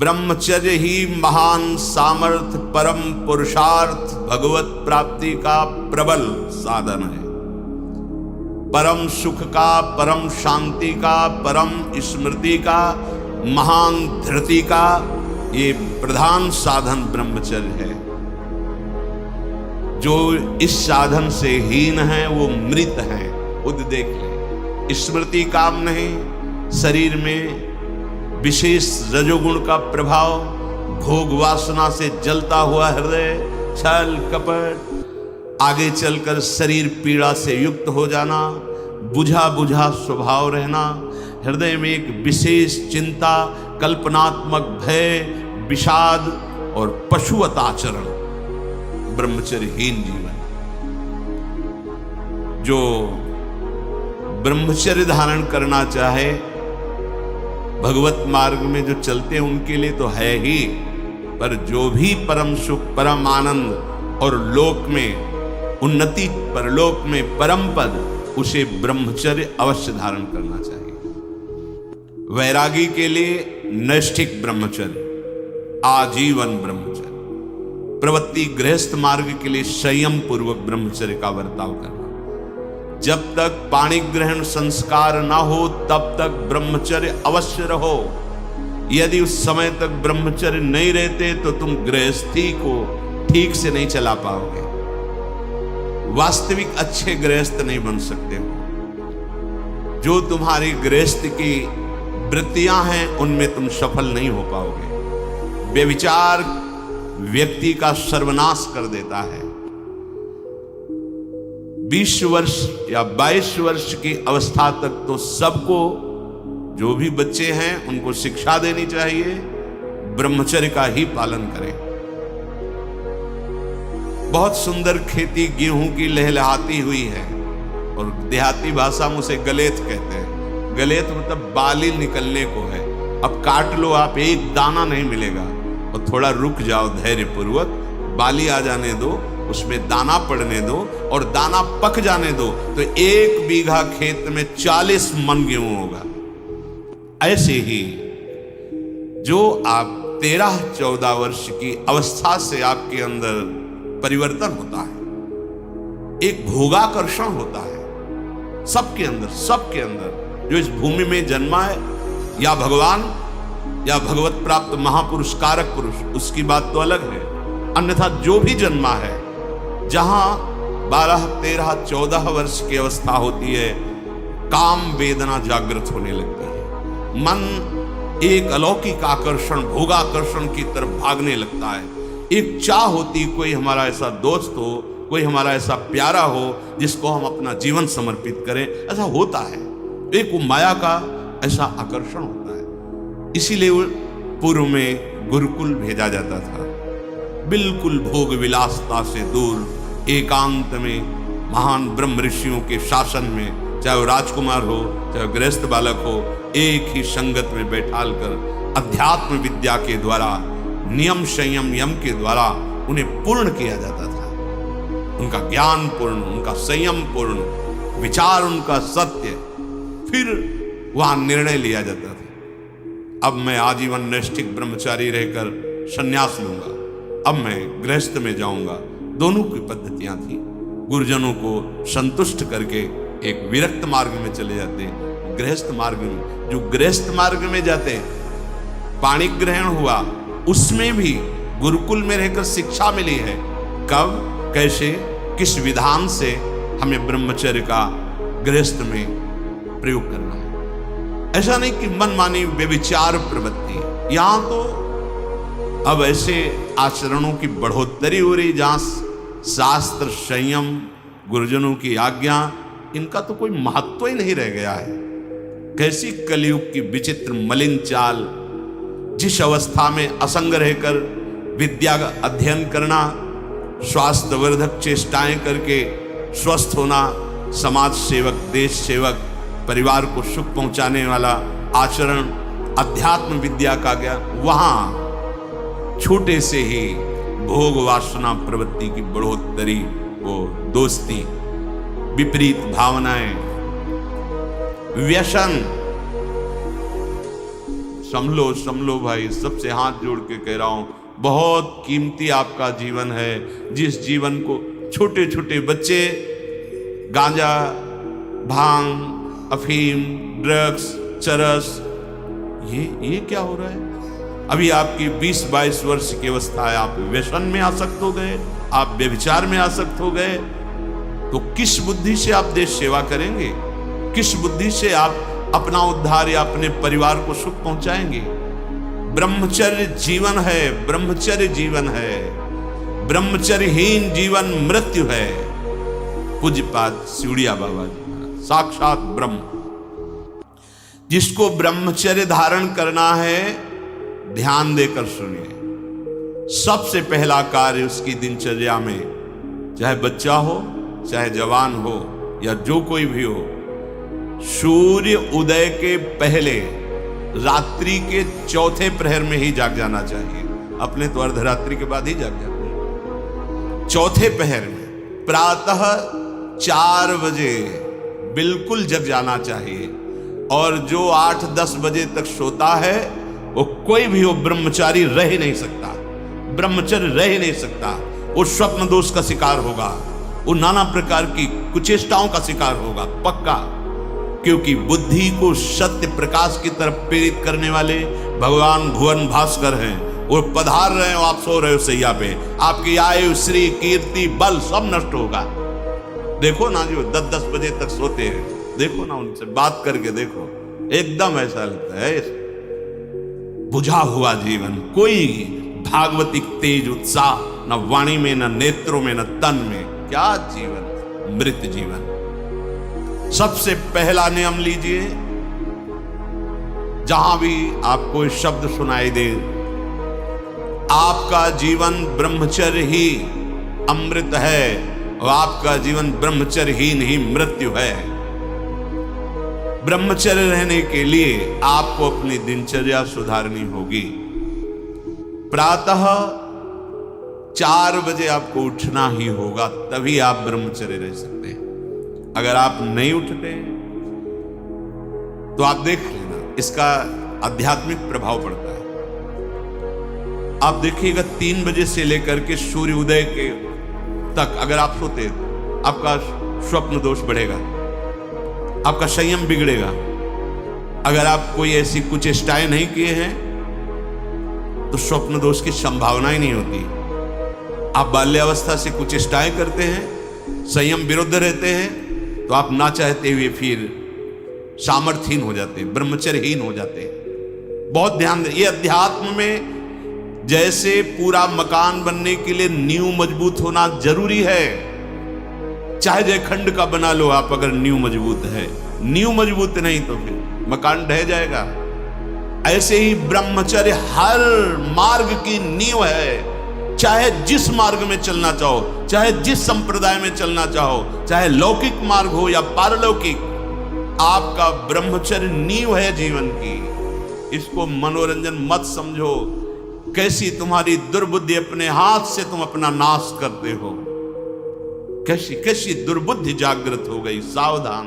ब्रह्मचर्य ही महान सामर्थ्य, परम पुरुषार्थ, भगवत प्राप्ति का प्रबल साधन है। परम सुख का, परम शांति का, परम स्मृति का, महान धृति का ये प्रधान साधन ब्रह्मचर्य है। जो इस साधन से हीन है वो मृत है, खुद देख ले। स्मृति काम नहीं, शरीर में विशेष रजोगुण का प्रभाव, भोग वासना से जलता हुआ हृदय, छल कपट, आगे चलकर शरीर पीड़ा से युक्त हो जाना, बुझा बुझा स्वभाव रहना, हृदय में एक विशेष चिंता, कल्पनात्मक भय, विषाद और पशुवत आचरण, ब्रह्मचर्यहीन जीवन। जो ब्रह्मचर्य धारण करना चाहे, भगवत मार्ग में जो चलते हैं उनके लिए तो है ही, पर जो भी परम सुख, परम आनंद और लोक में उन्नति, परलोक में परम पद, उसे ब्रह्मचर्य अवश्य धारण करना चाहिए। वैरागी के लिए नैष्ठिक ब्रह्मचर्य, आजीवन ब्रह्मचर्य। प्रवृत्ति गृहस्थ मार्ग के लिए संयम पूर्वक ब्रह्मचर्य का बर्ताव करना। जब तक पाणी ग्रहण संस्कार ना हो तब तक ब्रह्मचर्य अवश्य रहो। यदि उस समय तक ब्रह्मचर्य नहीं रहते तो तुम गृहस्थी को ठीक से नहीं चला पाओगे, वास्तविक अच्छे गृहस्थ नहीं बन सकते हो। जो तुम्हारी गृहस्थ की वृत्तियां हैं उनमें तुम सफल नहीं हो पाओगे। व्यभिचार व्यक्ति का सर्वनाश कर देता है। 20 वर्ष या 22 वर्ष की अवस्था तक तो सबको, जो भी बच्चे हैं उनको शिक्षा देनी चाहिए, ब्रह्मचर्य का ही पालन करें। बहुत सुंदर खेती गेहूं की लहलहाती हुई है और देहाती भाषा में उसे गलेत कहते हैं। गलेत मतलब बाली निकलने को है। अब काट लो आप, एक दाना नहीं मिलेगा, और थोड़ा रुक जाओ धैर्य पूर्वक, बाली आ जाने दो, उसमें दाना पड़ने दो और दाना पक जाने दो, तो 1 बीघा खेत में 40 मन गेहूं होगा। ऐसे ही जो आप 13-14 वर्ष की अवस्था से आपके अंदर परिवर्तन होता है, एक भोगाकर्षण होता है सबके अंदर, जो इस भूमि में जन्मा है, या भगवान या भगवत प्राप्त महापुरुष कारक पुरुष, उसकी बात तो अलग है। अन्यथा जो भी जन्मा है, जहां 12, 13, 14 वर्ष की अवस्था होती है, काम वेदना जागृत होने लगती है। मन एक अलौकिक आकर्षण, भोगाकर्षण की तरफ भागने लगता है। एक चाह होती, कोई हमारा ऐसा दोस्त हो, कोई हमारा ऐसा प्यारा हो जिसको हम अपना जीवन समर्पित करें। ऐसा होता है, एक वो माया का ऐसा आकर्षण होता है। इसीलिए पूर्व में गुरुकुल भेजा जाता था, बिल्कुल भोग विलासता से दूर, एकांत में महान ब्रह्म ऋषियों के शासन में, चाहे वो राजकुमार हो चाहे गृहस्थ बालक हो, एक ही संगत में बैठाल कर अध्यात्म विद्या के द्वारा, नियम संयम यम के द्वारा उन्हें पूर्ण किया जाता था। उनका ज्ञान पूर्ण, उनका संयम पूर्ण, विचार उनका सत्य, फिर वहां निर्णय लिया जाता था। अब मैं आजीवन नैष्ठिक ब्रह्मचारी रहकर संन्यास लूंगा, अब मैं गृहस्थ में जाऊंगा। दोनों की पद्धतियां थी। गुरुजनों को संतुष्ट करके एक विरक्त मार्ग में चले जाते हैं। गृहस्थ मार्ग में, जो गृहस्थ मार्ग में जाते हैं, पाणी ग्रहण हुआ, उसमें भी गुरुकुल में रहकर शिक्षा मिली है। कब, कैसे, किस विधान से हमें ब्रह्मचर्य का गृहस्थ में प्रयोग करना है। ऐसा नहीं कि मनमानी व्यभिचार प्रवृत्ति। यहां तो अब ऐसे आचरणों की बढ़ोतरी हो रही जहां शास्त्र, संयम, गुरुजनों की आज्ञा, इनका तो कोई महत्व ही नहीं रह गया है। कैसी कलयुग की विचित्र मलिन चाल। जिस अवस्था में असंग रहकर विद्या का अध्ययन करना, स्वास्थ्यवर्धक चेष्टाएं करके स्वस्थ होना, समाज सेवक, देश सेवक, परिवार को सुख पहुंचाने वाला आचरण, अध्यात्म विद्या का ज्ञान, वहां छोटे से ही भोग वासना प्रवृत्ति की बढ़ोतरी, वो दोस्ती, विपरीत भावनाएं, व्यसन, संभलो भाई, सबसे हाथ जोड़ के कह रहा हूं, बहुत कीमती आपका जीवन है। जिस जीवन को छोटे छोटे बच्चे गांजा, भांग, अफीम, ड्रग्स, चरस, ये क्या हो रहा है? अभी आपकी 20-22 वर्ष की अवस्था है, आप व्यसन में आसक्त हो गए, आप व्यभिचार में आसक्त हो गए, तो किस बुद्धि से आप देश सेवा करेंगे? किस बुद्धि से आप अपना उद्धार या अपने परिवार को सुख पहुंचाएंगे? ब्रह्मचर्य जीवन है, ब्रह्मचर्य जीवन है, ब्रह्मचर्यहीन जीवन मृत्यु है। पूज्यपाद सिवड़िया बाबा जी, साक्षात ब्रह्म। जिसको ब्रह्मचर्य धारण करना है, ध्यान देकर सुनिए। सबसे पहला कार्य उसकी दिनचर्या में, चाहे बच्चा हो, चाहे जवान हो, या जो कोई भी हो, सूर्य उदय के पहले रात्रि के चौथे प्रहर में ही जाग जाना चाहिए। अपने तो अर्धरात्रि के बाद ही जाग जाते हैं। चौथे प्रहर में प्रातः 4 बजे बिल्कुल जग जाना चाहिए। और जो 8-10 बजे तक सोता है, वो कोई भी हो, ब्रह्मचारी रह ही नहीं सकता, ब्रह्मचर्य रह ही नहीं सकता। वो स्वप्न दोष का शिकार होगा, वो नाना प्रकार की कुचेष्टाओं का शिकार होगा पक्का। क्योंकि बुद्धि को सत्य प्रकाश की तरफ प्रेरित करने वाले भगवान भुवन भास्कर हैं। वो पधार रहे हो, आप सो रहे हो सैया पे, आपकी आयु, श्री, कीर्ति, बल सब नष्ट होगा। देखो ना जो 10-10 बजे तक सोते हैं, देखो ना, उनसे बात करके देखो, एकदम ऐसा लगता है बुझा हुआ जीवन, कोई भागवतिक तेज उत्साह न वाणी में, न नेत्रों में, न तन में। क्या जीवन, मृत जीवन। सबसे पहला नियम लीजिए, जहां भी आपको शब्द सुनाई दे, आपका जीवन ब्रह्मचर्य ही अमृत है और आपका जीवन ब्रह्मचर्यहीन ही मृत्यु है। ब्रह्मचर्य रहने के लिए आपको अपनी दिनचर्या सुधारनी होगी। प्रातः 4 बजे आपको उठना ही होगा, तभी आप ब्रह्मचर्य रह सकते हैं। अगर आप नहीं उठते तो आप देख लेना, इसका आध्यात्मिक प्रभाव पड़ता है। आप देखिएगा 3 बजे से लेकर के सूर्य उदय के तक अगर आप सोते तो आपका स्वप्न दोष बढ़ेगा, आपका संयम बिगड़ेगा। अगर आप कोई ऐसी कुचेष्टाएं नहीं किए हैं तो स्वप्न दोष की संभावना ही नहीं होती। आप बाल्यावस्था से कुचेष्टाएं करते हैं, संयम विरुद्ध रहते हैं, तो आप ना चाहते हुए फिर सामर्थ्यहीन हो जाते हैं, ब्रह्मचर्यहीन हो जाते हैं। बहुत ध्यान दें, ये अध्यात्म में जैसे पूरा मकान बनने के लिए नींव मजबूत होना जरूरी है, चाहे जयखंड का बना लो आप, अगर नींव मजबूत है, नींव मजबूत नहीं तो फिर मकान ढह जाएगा। ऐसे ही ब्रह्मचर्य हर मार्ग की नींव है। चाहे जिस मार्ग में चलना चाहो, चाहे जिस संप्रदाय में चलना चाहो, चाहे लौकिक मार्ग हो या पारलौकिक, आपका ब्रह्मचर्य नींव है जीवन की। इसको मनोरंजन मत समझो। कैसी तुम्हारी दुर्बुद्धि, अपने हाथ से तुम अपना नाश करते हो। कैसी कैसी दुर्बुद्धि जागृत हो गई, सावधान।